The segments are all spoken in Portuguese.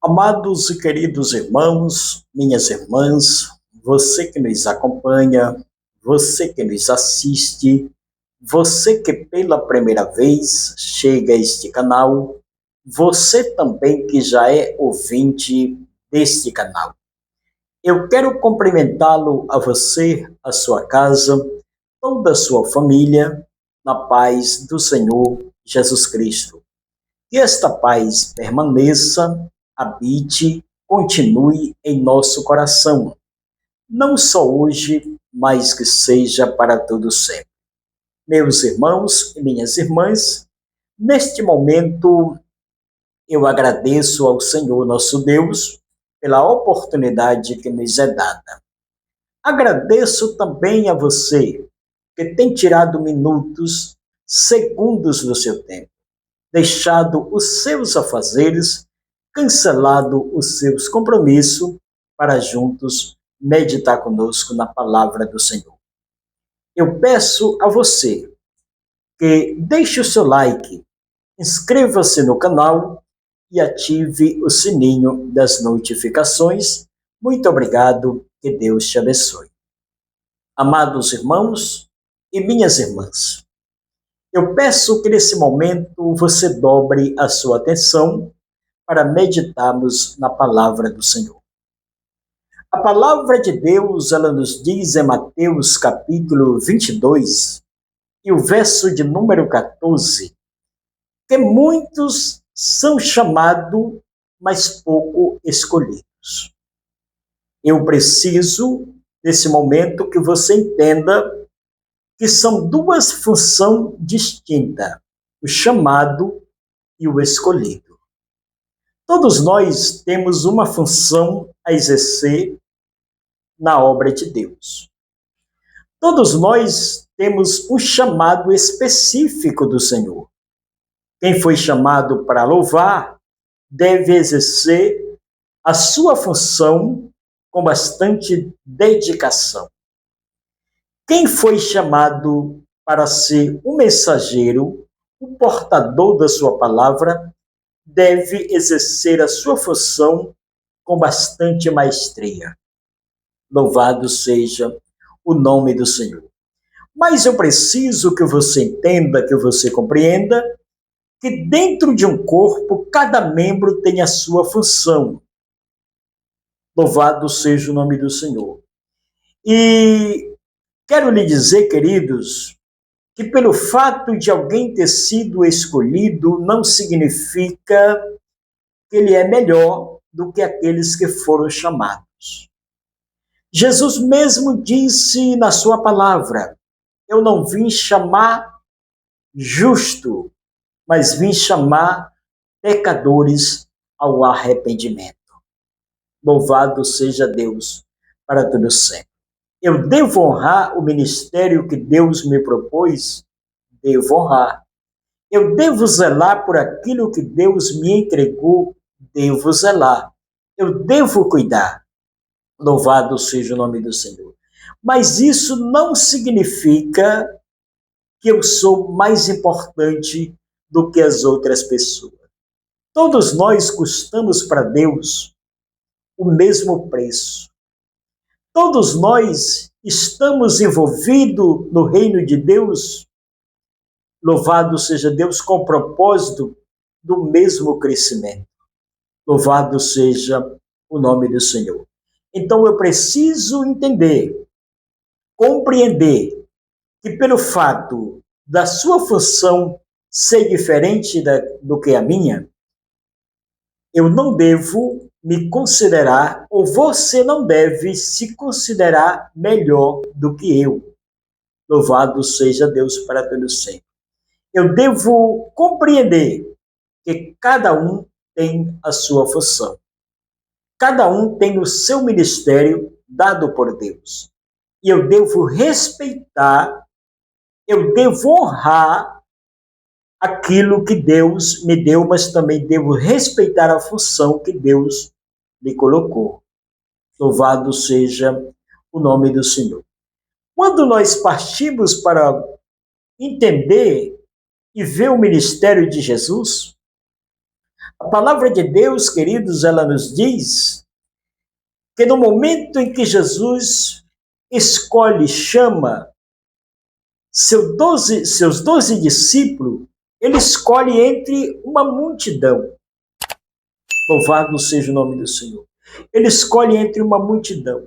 Amados e queridos irmãos, minhas irmãs, você que nos acompanha, você que nos assiste, você que pela primeira vez chega a este canal, você também que já é ouvinte deste canal. Eu quero cumprimentá-lo a você, a sua casa, toda a sua família, na paz do Senhor Jesus Cristo. Que esta paz permaneça, habite, continue em nosso coração, não só hoje, mas que seja para todo sempre. Meus irmãos e minhas irmãs, neste momento eu agradeço ao Senhor nosso Deus pela oportunidade que nos é dada. Agradeço também a você que tem tirado minutos, segundos do seu tempo, deixado os seus afazeres, cancelado os seus compromissos para juntos meditar conosco na palavra do Senhor. Eu peço a você que deixe o seu like, inscreva-se no canal e ative o sininho das notificações. Muito obrigado, que Deus te abençoe. Amados irmãos e minhas irmãs, eu peço que nesse momento você dobre a sua atenção para meditarmos na palavra do Senhor. A palavra de Deus, ela nos diz em Mateus capítulo 22, e o verso de número 14, que muitos são chamados, mas pouco escolhidos. Eu preciso, nesse momento, que você entenda que são duas funções distintas, o chamado e o escolhido. Todos nós temos uma função a exercer na obra de Deus. Todos nós temos um chamado específico do Senhor. Quem foi chamado para louvar deve exercer a sua função com bastante dedicação. Quem foi chamado para ser um mensageiro, o portador da sua palavra, deve exercer a sua função com bastante maestria. Louvado seja o nome do Senhor. Mas eu preciso que você entenda, que você compreenda, que dentro de um corpo, cada membro tem a sua função. Louvado seja o nome do Senhor. E quero lhe dizer, queridos, que pelo fato de alguém ter sido escolhido, não significa que ele é melhor do que aqueles que foram chamados. Jesus mesmo disse na sua palavra: eu não vim chamar justo, mas vim chamar pecadores ao arrependimento. Louvado seja Deus para todo sempre. Eu devo honrar o ministério que Deus me propôs? Devo honrar. Eu devo zelar por aquilo que Deus me entregou? Devo zelar. Eu devo cuidar. Louvado seja o nome do Senhor. Mas isso não significa que eu sou mais importante do que as outras pessoas. Todos nós custamos para Deus o mesmo preço. Todos nós estamos envolvidos no reino de Deus, louvado seja Deus, com o propósito do mesmo crescimento. Louvado seja o nome do Senhor. Então eu preciso entender, compreender, que pelo fato da sua função ser diferente do que a minha, eu não devo me considerar, ou você não deve se considerar melhor do que eu. Louvado seja Deus para todo sempre. Eu devo compreender que cada um tem a sua função. Cada um tem o seu ministério dado por Deus. E eu devo respeitar, eu devo honrar aquilo que Deus me deu, mas também devo respeitar a função que Deus me colocou. Louvado seja o nome do Senhor. Quando nós partimos para entender e ver o ministério de Jesus, A palavra de Deus, queridos, ela nos diz que no momento em que Jesus escolhe, chama seus 12 discípulos, ele escolhe entre uma multidão. Louvado seja o nome do Senhor. Ele escolhe entre uma multidão.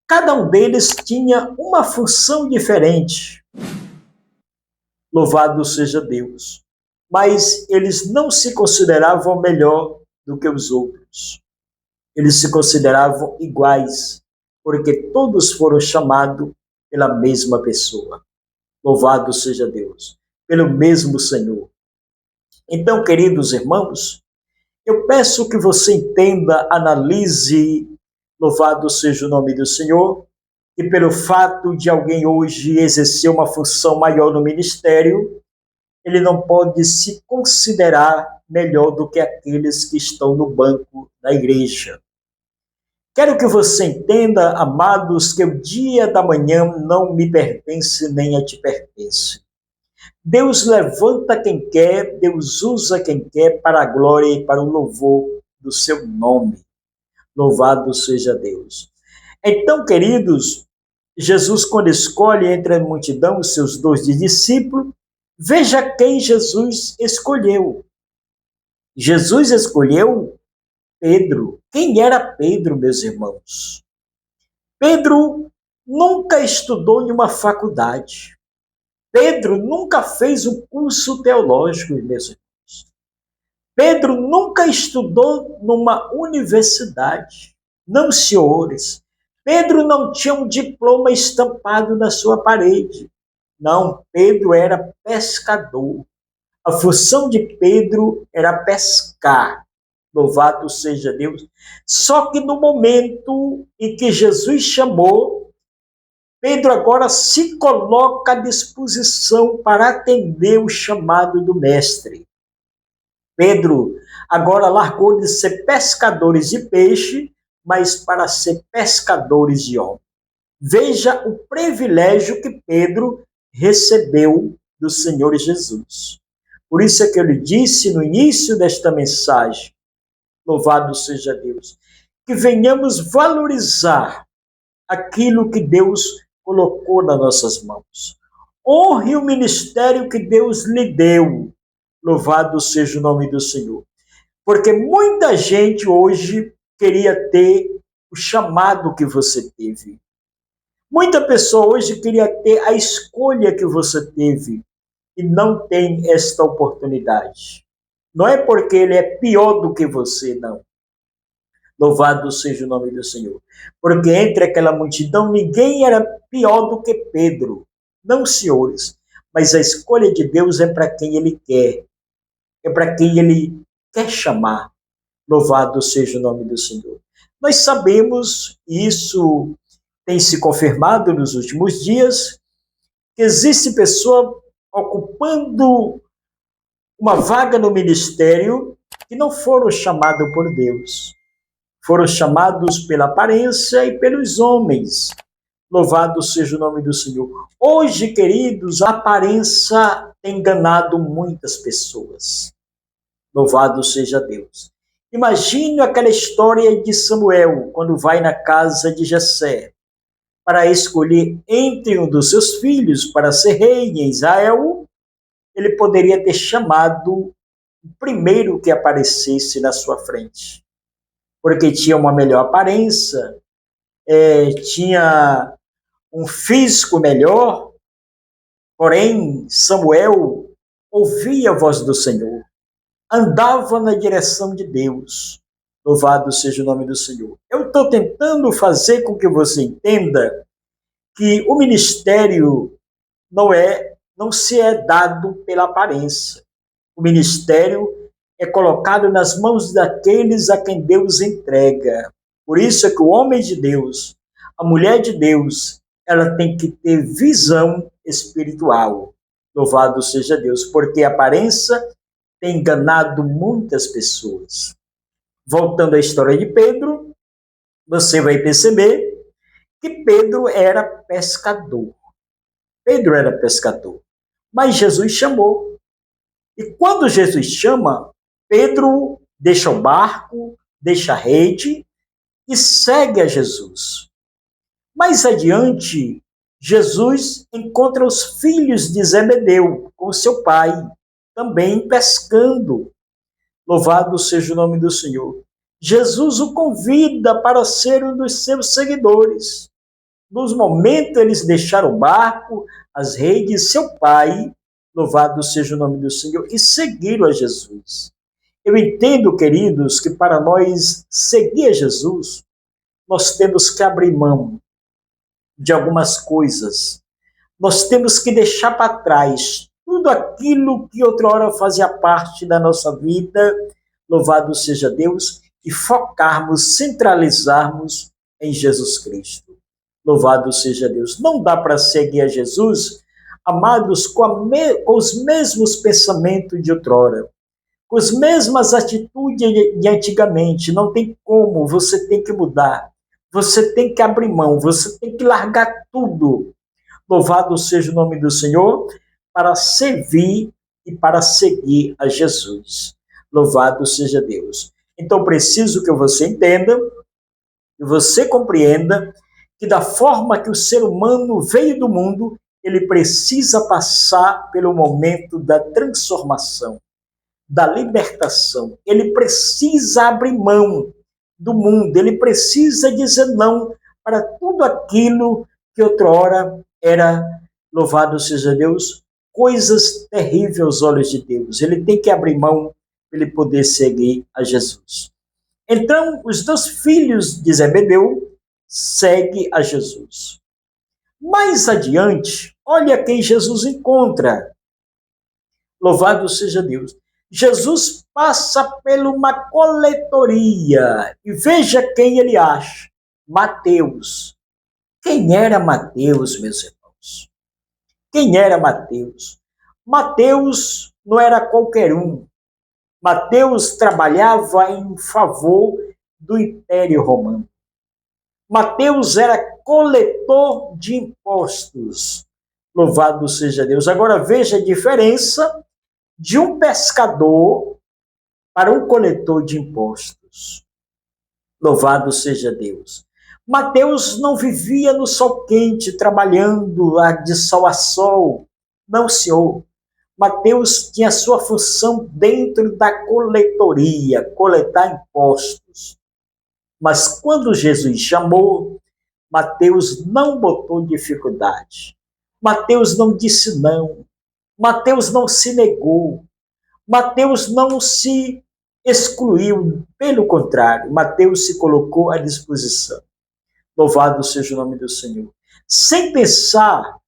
Cada um deles tinha uma função diferente. Louvado seja Deus. Mas eles não se consideravam melhor do que os outros. Eles se consideravam iguais, porque todos foram chamados pela mesma pessoa. Louvado seja Deus, pelo mesmo Senhor. Então, queridos irmãos, eu peço que você entenda, analise, louvado seja o nome do Senhor, e pelo fato de alguém hoje exercer uma função maior no ministério, ele não pode se considerar melhor do que aqueles que estão no banco da igreja. Quero que você entenda, amados, que o dia da manhã não me pertence nem a te pertence. Deus levanta quem quer, Deus usa quem quer para a glória e para o louvor do seu nome. Louvado seja Deus. Então, queridos, Jesus, quando escolhe entre a multidão os seus 12 discípulos, veja quem Jesus escolheu. Jesus escolheu Pedro. Quem era Pedro, meus irmãos? Pedro nunca estudou em uma faculdade. Pedro nunca fez um curso teológico, meus irmãos. Pedro nunca estudou numa universidade. Não, senhores. Pedro não tinha um diploma estampado na sua parede. Não, Pedro era pescador. A função de Pedro era pescar. Louvado seja Deus. Só que no momento em que Jesus chamou, Pedro agora se coloca à disposição para atender o chamado do mestre. Pedro agora largou de ser pescadores de peixe, mas para ser pescadores de homem. Veja o privilégio que Pedro recebeu do Senhor Jesus. Por isso é que eu lhe disse no início desta mensagem, louvado seja Deus, que venhamos valorizar aquilo que Deus colocou nas nossas mãos. Honre o ministério que Deus lhe deu. Louvado seja o nome do Senhor. Porque muita gente hoje queria ter o chamado que você teve. Muita pessoa hoje queria ter a escolha que você teve e não tem esta oportunidade. Não é porque ele é pior do que você, não. Louvado seja o nome do Senhor. Porque entre aquela multidão, ninguém era pior do que Pedro. Não, senhores. Mas a escolha de Deus é para quem Ele quer. É para quem Ele quer chamar. Louvado seja o nome do Senhor. Nós sabemos, e isso tem se confirmado nos últimos dias, que existe pessoa ocupando uma vaga no ministério que não foram chamados por Deus. Foram chamados pela aparência e pelos homens. Louvado seja o nome do Senhor. Hoje, queridos, a aparência tem enganado muitas pessoas. Louvado seja Deus. Imagine aquela história de Samuel, quando vai na casa de Jessé, para escolher entre um dos seus filhos para ser rei em Israel. Ele poderia ter chamado o primeiro que aparecesse na sua frente, porque tinha uma melhor aparência, tinha um físico melhor, porém Samuel ouvia a voz do Senhor, andava na direção de Deus. Louvado seja o nome do Senhor. Eu estou tentando fazer com que você entenda que o ministério não se é dado pela aparência. O ministério é colocado nas mãos daqueles a quem Deus entrega. Por isso é que o homem de Deus, a mulher de Deus, ela tem que ter visão espiritual. Louvado seja Deus, porque a aparência tem enganado muitas pessoas. Voltando à história de Pedro, você vai perceber que Pedro era pescador. Pedro era pescador, mas Jesus chamou. E quando Jesus chama, Pedro deixa o barco, deixa a rede e segue a Jesus. Mais adiante, Jesus encontra os filhos de Zebedeu com seu pai, também pescando. Louvado seja o nome do Senhor. Jesus o convida para ser um dos seus seguidores. Nos momentos eles deixaram o barco, as redes, seu pai, louvado seja o nome do Senhor, e seguiram a Jesus. Eu entendo, queridos, que para nós seguir a Jesus, nós temos que abrir mão de algumas coisas. Nós temos que deixar para trás tudo aquilo que outrora fazia parte da nossa vida, louvado seja Deus, e focarmos, centralizarmos em Jesus Cristo. Louvado seja Deus. Não dá para seguir a Jesus, amados, com os mesmos pensamentos de outrora, com as mesmas atitudes de antigamente. Não tem como, você tem que mudar. Você tem que abrir mão, você tem que largar tudo. Louvado seja o nome do Senhor, para servir e para seguir a Jesus. Louvado seja Deus. Então, preciso que você entenda, que você compreenda, que da forma que o ser humano veio do mundo, ele precisa passar pelo momento da transformação, da libertação. Ele precisa abrir mão do mundo, ele precisa dizer não para tudo aquilo que outrora era, louvado seja Deus, coisas terríveis aos olhos de Deus. Ele tem que abrir mão para ele poder seguir a Jesus. Então, os 2 filhos de Zebedeu seguem a Jesus. Mais adiante, olha quem Jesus encontra. Louvado seja Deus. Jesus passa por uma coletoria e veja quem ele acha. Mateus. Quem era Mateus, meus irmãos? Quem era Mateus? Mateus não era qualquer um. Mateus trabalhava em favor do Império Romano. Mateus era coletor de impostos. Louvado seja Deus. Agora veja a diferença de um pescador para um coletor de impostos. Louvado seja Deus. Mateus não vivia no sol quente, trabalhando de sol a sol. Não, senhor. Mateus tinha sua função dentro da coletoria, coletar impostos. Mas quando Jesus chamou, Mateus não botou dificuldade. Mateus não disse não. Mateus não se negou. Mateus não se excluiu. Pelo contrário, Mateus se colocou à disposição. Louvado seja o nome do Senhor. Sem pensar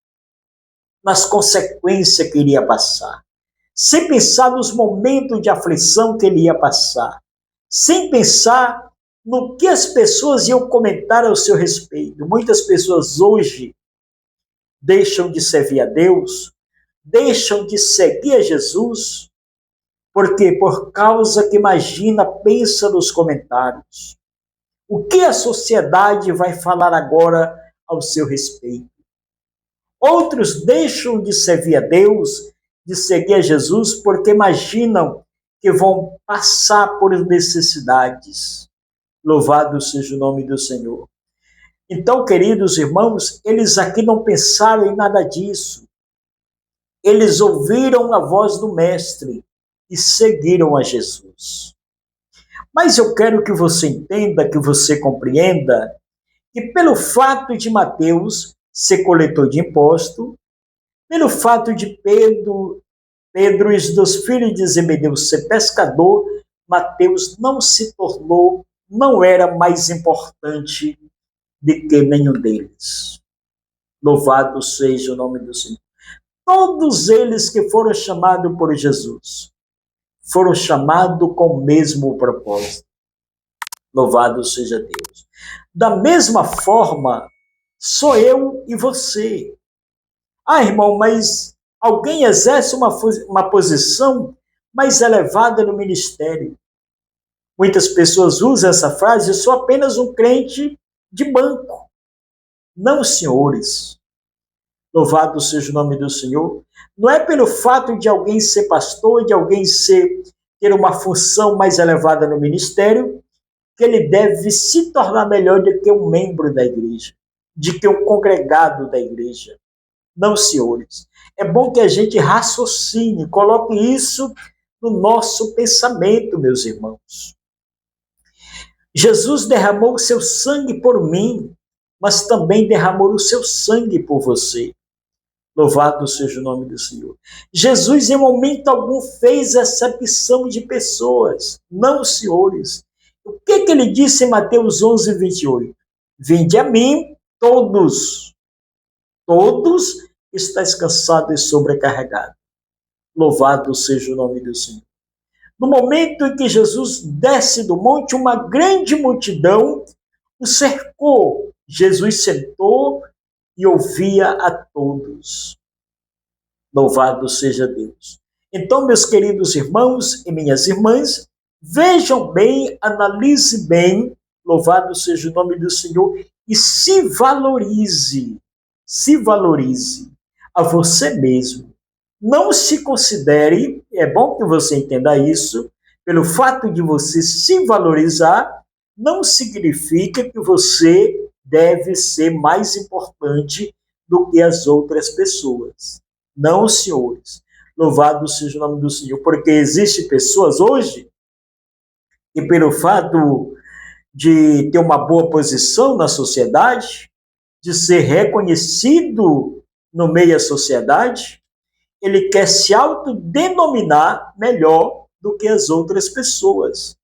nas consequências que iria passar. Sem pensar nos momentos de aflição que ele ia passar. Sem pensar no que as pessoas iam comentar ao seu respeito. Muitas pessoas hoje deixam de servir a Deus, deixam de seguir a Jesus, porque por causa que imagina, pensa nos comentários. O que a sociedade vai falar agora ao seu respeito? Outros deixam de servir a Deus, de seguir a Jesus, porque imaginam que vão passar por necessidades. Louvado seja o nome do Senhor. Então, queridos irmãos, eles aqui não pensaram em nada disso. Eles ouviram a voz do Mestre e seguiram a Jesus. Mas eu quero que você entenda, que você compreenda, que pelo fato de Mateus ser coletor de imposto, pelo fato de Pedro e os 2 filhos de Zebedeu ser pescador, Mateus não se tornou, não era mais importante do que nenhum deles. Louvado seja o nome do Senhor. Todos eles que foram chamados por Jesus, foram chamados com o mesmo propósito. Louvado seja Deus. Da mesma forma, sou eu e você. Ah, irmão, mas alguém exerce uma posição mais elevada no ministério. Muitas pessoas usam essa frase: eu sou apenas um crente de banco. Não, senhores. Louvado seja o nome do Senhor. Não é pelo fato de alguém ser pastor, de alguém ser ter uma função mais elevada no ministério, que ele deve se tornar melhor do que um membro da igreja, de que um congregado da igreja. Não, senhores. É bom que a gente raciocine, coloque isso no nosso pensamento, meus irmãos. Jesus derramou o seu sangue por mim, mas também derramou o seu sangue por você. Louvado seja o nome do Senhor. Jesus, em momento algum, fez acepção de pessoas. Não, senhores. O que ele disse em Mateus 11, 28? Vinde a mim, todos estáis cansados e sobrecarregados. Louvado seja o nome do Senhor. No momento em que Jesus desce do monte, uma grande multidão o cercou. Jesus sentou e ouvia a todos. Louvado seja Deus. Então, meus queridos irmãos e minhas irmãs, vejam bem, analise bem, louvado seja o nome do Senhor, e se valorize a você mesmo. Não se considere, é bom que você entenda isso, pelo fato de você se valorizar, não significa que você deve ser mais importante do que as outras pessoas. Não, senhores. Louvado seja o nome do Senhor, porque existem pessoas hoje que, pelo fato de ter uma boa posição na sociedade, de ser reconhecido no meio da sociedade, ele quer se autodenominar melhor do que as outras pessoas.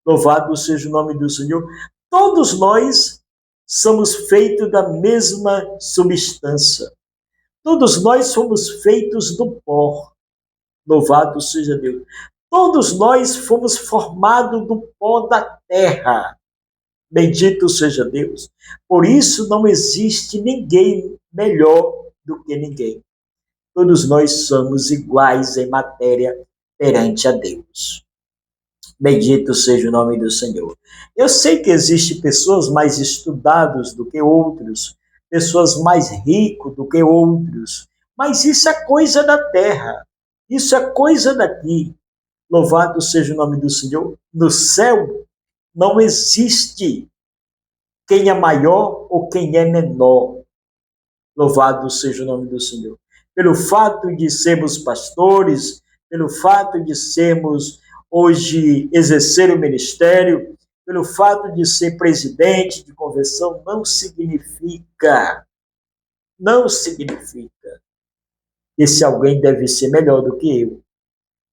Louvado seja o nome do Senhor. Todos nós somos feitos da mesma substância. Todos nós somos feitos do pó. Louvado seja Deus. Todos nós fomos formados do pó da terra. Bendito seja Deus. Por isso não existe ninguém melhor do que ninguém. Todos nós somos iguais em matéria perante a Deus. Bendito seja o nome do Senhor. Eu sei que existem pessoas mais estudadas do que outros, pessoas mais ricas do que outros, mas isso é coisa da terra, isso é coisa daqui. Louvado seja o nome do Senhor. No céu não existe quem é maior ou quem é menor. Louvado seja o nome do Senhor. Pelo fato de sermos pastores, pelo fato de sermos hoje exercer o ministério, pelo fato de ser presidente de convenção, não significa que esse alguém deve ser melhor do que eu.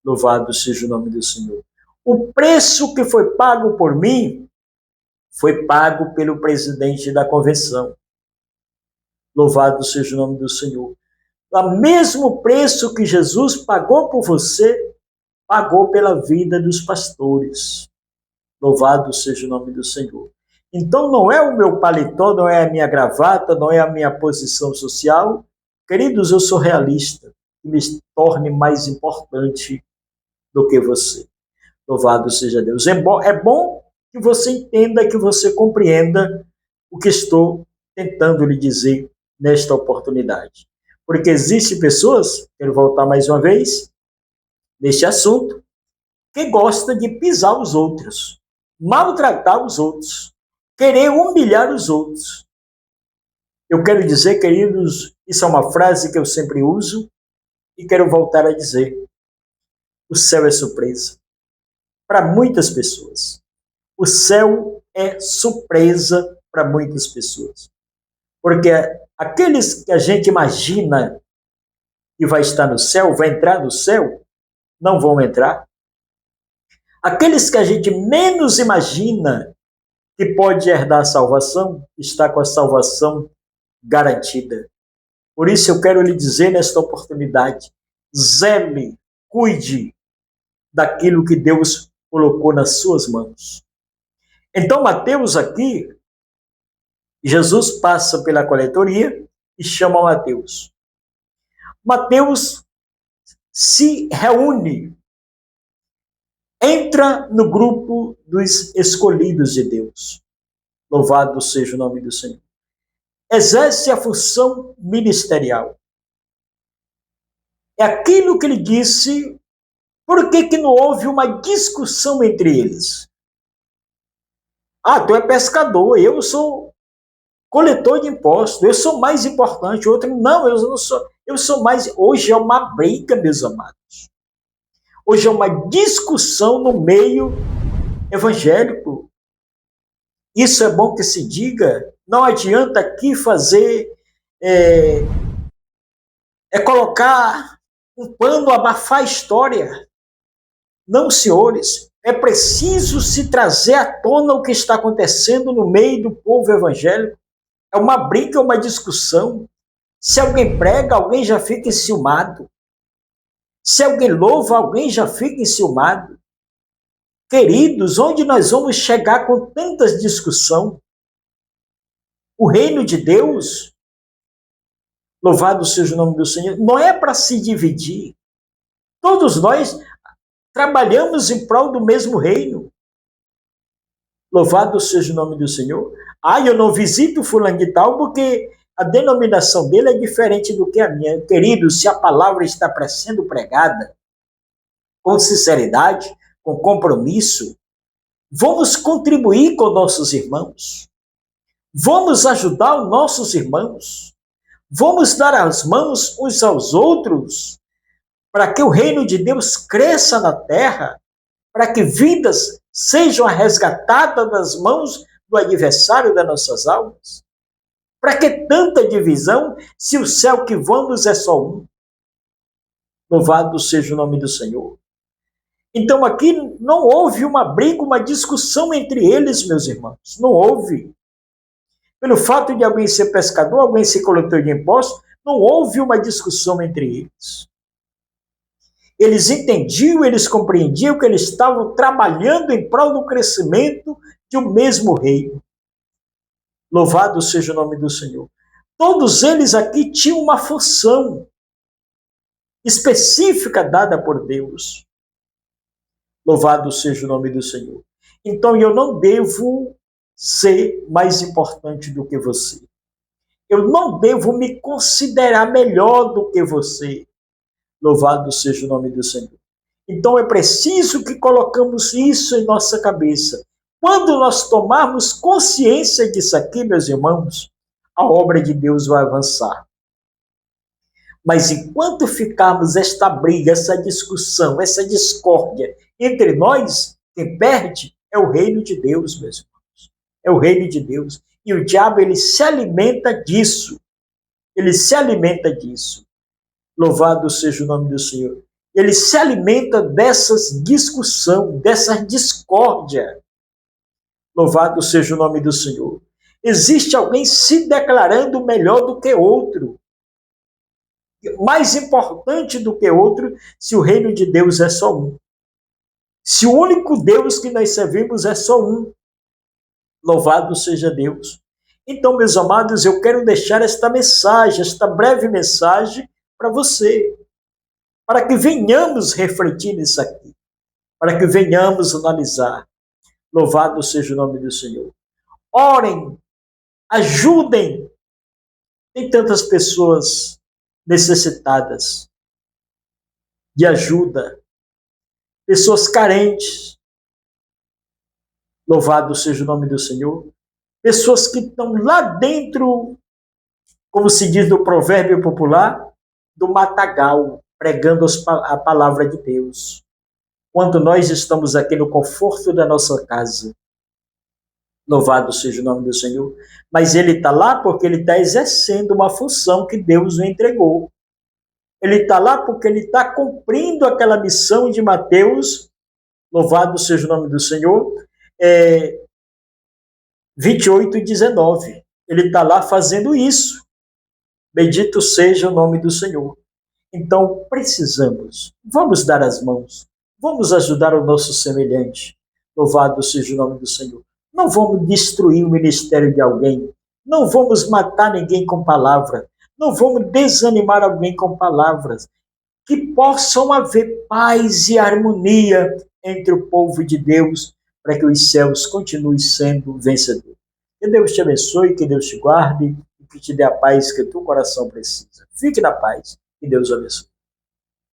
Louvado seja o nome do Senhor. O preço que foi pago por mim foi pago pelo presidente da convenção. Louvado seja o nome do Senhor. O mesmo preço que Jesus pagou por você, pagou pela vida dos pastores. Louvado seja o nome do Senhor. Então não é o meu paletó, não é a minha gravata, não é a minha posição social. Queridos, eu sou realista, que me torne mais importante do que você. Louvado seja Deus. É bom que você entenda, que você compreenda o que estou tentando lhe dizer nesta oportunidade. Porque existem pessoas, quero voltar mais uma vez, neste assunto, que gosta de pisar os outros, maltratar os outros, querer humilhar os outros. Eu quero dizer, queridos, isso é uma frase que eu sempre uso e quero voltar a dizer. O céu é surpresa para muitas pessoas. O céu é surpresa para muitas pessoas. Porque aqueles que a gente imagina que vai estar no céu, vai entrar no céu, não vão entrar. Aqueles que a gente menos imagina que pode herdar a salvação, está com a salvação garantida. Por isso eu quero lhe dizer nesta oportunidade, zele, cuide daquilo que Deus colocou nas suas mãos. Então Mateus aqui, Jesus passa pela coletoria e chama Mateus. Mateus se reúne, entra no grupo dos escolhidos de Deus. Louvado seja o nome do Senhor. Exerce a função ministerial. É aquilo que ele disse Por que que não houve uma discussão entre eles? Ah, tu é pescador, eu sou coletor de impostos, eu sou mais importante. O outro, não, eu não sou, eu sou mais. Hoje é uma briga, meus amados. Hoje é uma discussão no meio evangélico. Isso é bom que se diga. Não adianta aqui fazer, colocar um pano, abafar a história. Não, senhores, é preciso se trazer à tona o que está acontecendo no meio do povo evangélico. É uma briga, uma discussão. Se alguém prega, alguém já fica enciumado. Se alguém louva, alguém já fica enciumado. Queridos, onde nós vamos chegar com tantas discussões? O reino de Deus, louvado seja o nome do Senhor, não é para se dividir. Todos nós trabalhamos em prol do mesmo reino. Louvado seja o nome do Senhor. Ah, eu não visito fulano de tal porque a denominação dele é diferente do que a minha. Querido, se a palavra está sendo pregada com sinceridade, com compromisso, vamos contribuir com nossos irmãos. Vamos ajudar os nossos irmãos. Vamos dar as mãos uns aos outros para que o reino de Deus cresça na terra, para que vidas sejam resgatadas das mãos do adversário das nossas almas. Para que tanta divisão, se o céu que vamos é só um? Louvado seja o nome do Senhor. Então aqui não houve uma briga, uma discussão entre eles, meus irmãos. Não houve. Pelo fato de alguém ser pescador, alguém ser coletor de impostos, não houve uma discussão entre eles. Eles entendiam, eles compreendiam que eles estavam trabalhando em prol do crescimento de um mesmo reino. Louvado seja o nome do Senhor. Todos eles aqui tinham uma função específica dada por Deus. Louvado seja o nome do Senhor. Então eu não devo ser mais importante do que você. Eu não devo me considerar melhor do que você. Louvado seja o nome do Senhor. Então é preciso que colocamos isso em nossa cabeça. Quando nós tomarmos consciência disso aqui, meus irmãos, a obra de Deus vai avançar. Mas enquanto ficarmos esta briga, essa discussão, essa discórdia entre nós, quem perde é o reino de Deus, meus irmãos. É o reino de Deus. E o diabo, ele se alimenta disso. Ele se alimenta disso. Louvado seja o nome do Senhor. Ele se alimenta dessas discussões, dessa discórdia. Louvado seja o nome do Senhor. Existe alguém se declarando melhor do que outro. Mais importante do que outro, se o reino de Deus é só um. Se o único Deus que nós servimos é só um. Louvado seja Deus. Então, meus amados, eu quero deixar esta mensagem, esta breve mensagem para você, para que venhamos refletir nisso aqui, para que venhamos analisar. Louvado seja o nome do Senhor. Orem, ajudem. Tem tantas pessoas necessitadas de ajuda, pessoas carentes. Louvado seja o nome do Senhor. Pessoas que estão lá dentro, como se diz no provérbio popular, do matagal, pregando a palavra de Deus. Quando nós estamos aqui no conforto da nossa casa, louvado seja o nome do Senhor, mas ele está lá porque ele está exercendo uma função que Deus o entregou. Ele está lá porque ele está cumprindo aquela missão de Mateus, louvado seja o nome do Senhor, 28:19. Ele está lá fazendo isso. Bendito seja o nome do Senhor. Então, vamos dar as mãos, vamos ajudar o nosso semelhante. Louvado seja o nome do Senhor. Não vamos destruir o ministério de alguém, não vamos matar ninguém com palavra, não vamos desanimar alguém com palavras. Que possam haver paz e harmonia entre o povo de Deus, para que os céus continuem sendo vencedores. Que Deus te abençoe, que Deus te guarde, que te dê a paz que o teu coração precisa. Fique na paz e Deus abençoe.